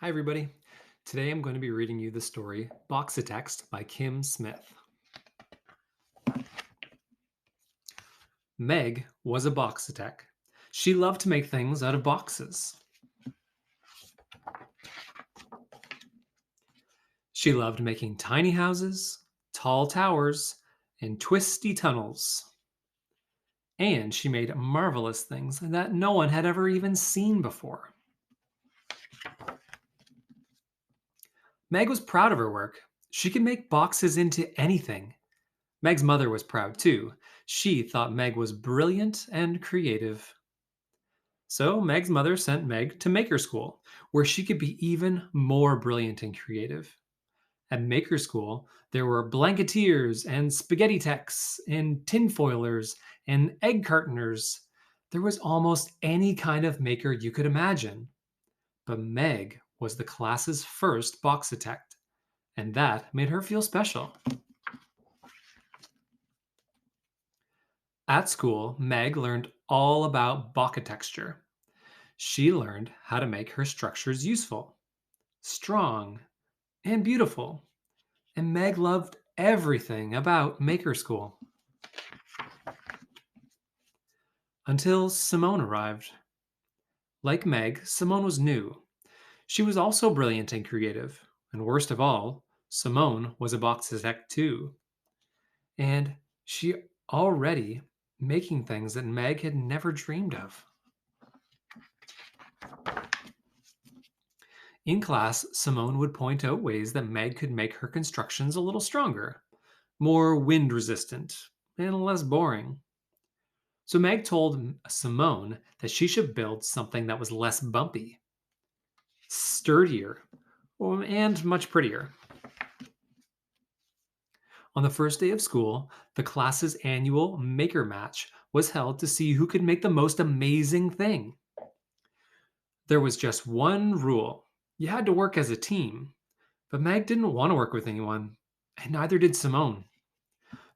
Hi, everybody. Today I'm going to be reading you the story Boxitects by Kim Smith. Meg was a Boxitect. She loved to make things out of boxes. She loved making tiny houses, tall towers, and twisty tunnels. And she made marvelous things that no one had ever even seen before. Meg was proud of her work. She could make boxes into anything. Meg's mother was proud too. She thought Meg was brilliant and creative. So Meg's mother sent Meg to Maker School, where she could be even more brilliant and creative. At Maker School, there were blanketeers and spaghetti techs and tinfoilers and egg cartoners. There was almost any kind of maker you could imagine. But Meg was the class's first Boxitect, and that made her feel special. At school, Meg learned all about Boxitecture. She learned how to make her structures useful, strong, and beautiful. And Meg loved everything about Maker School. Until Simone arrived. Like Meg, Simone was new. She was also brilliant and creative. And worst of all, Simone was a Boxitect too. And she already making things that Meg had never dreamed of. In class, Simone would point out ways that Meg could make her constructions a little stronger, more wind resistant, and less boring. So Meg told Simone that she should build something that was less bumpy, sturdier, and much prettier. On the first day of school, the class's annual maker match was held to see who could make the most amazing thing. There was just one rule: you had to work as a team. But Meg didn't want to work with anyone, and neither did Simone.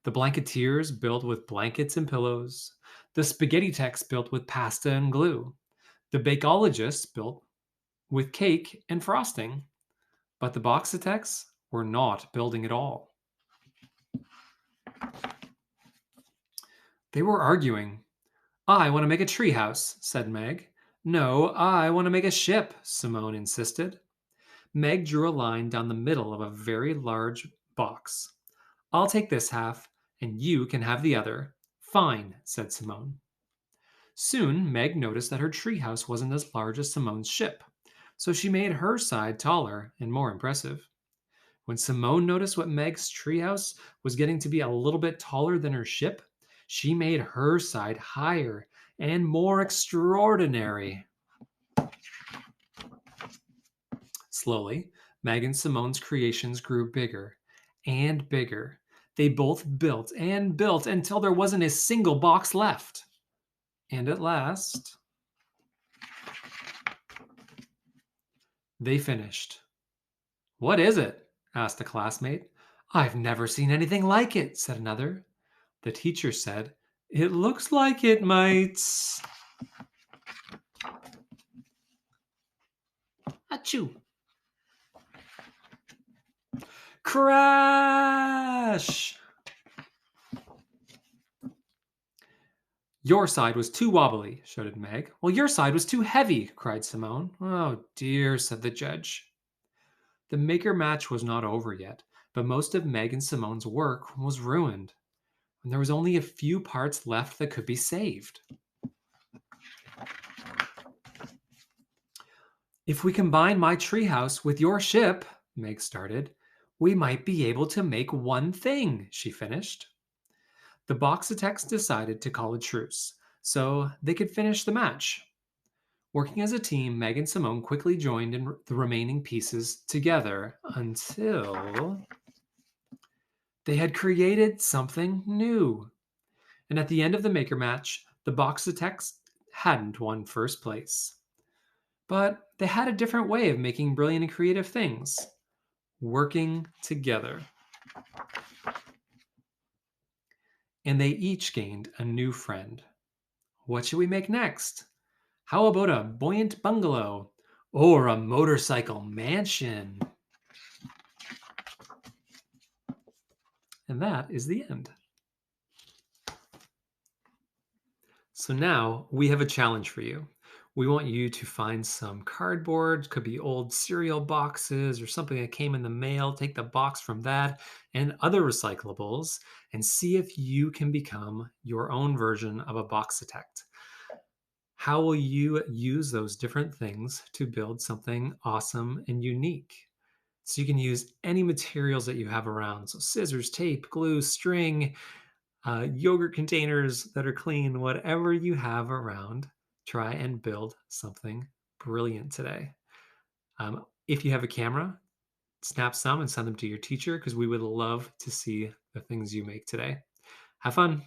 The blanketeers built with blankets and pillows. The spaghetti techs built with pasta and glue. The bakeologists built with cake and frosting. But the Boxitects were not building at all. They were arguing. I want to make a treehouse, said Meg. No, I want to make a ship, Simone insisted. Meg drew a line down the middle of a very large box. I'll take this half, and you can have the other. Fine, said Simone. Soon, Meg noticed that her treehouse wasn't as large as Simone's ship, so she made her side taller and more impressive. When Simone noticed what Meg's treehouse was getting to be a little bit taller than her ship, she made her side higher and more extraordinary. Slowly, Meg and Simone's creations grew bigger and bigger. They both built and built until there wasn't a single box left. And at last, they finished. What is it? Asked a classmate. I've never seen anything like it, said another. The teacher said, It looks like it, mates. Achoo. Crash! Your side was too wobbly, shouted Meg. Well, your side was too heavy, cried Simone. Oh dear, said the judge. The maker match was not over yet, but most of Meg and Simone's work was ruined, and there was only a few parts left that could be saved. If we combine my treehouse with your ship, Meg started, we might be able to make one thing, she finished. The Boxitects decided to call a truce, so they could finish the match. Working as a team, Meg and Simone quickly joined in the remaining pieces together until they had created something new. And at the end of the maker match, the Boxitects hadn't won first place. But they had a different way of making brilliant and creative things, working together. And they each gained a new friend. What should we make next? How about a buoyant bungalow? Or a motorcycle mansion. And that is the end. So now we have a challenge for you. We want you to find some cardboard, could be old cereal boxes or something that came in the mail. Take the box from that and other recyclables and see if you can become your own version of a Boxitect. How will you use those different things to build something awesome and unique? So you can use any materials that you have around. So scissors, tape, glue, string, yogurt containers that are clean, whatever you have around, try and build something brilliant today. If you have a camera, snap some and send them to your teacher because we would love to see the things you make today. Have fun.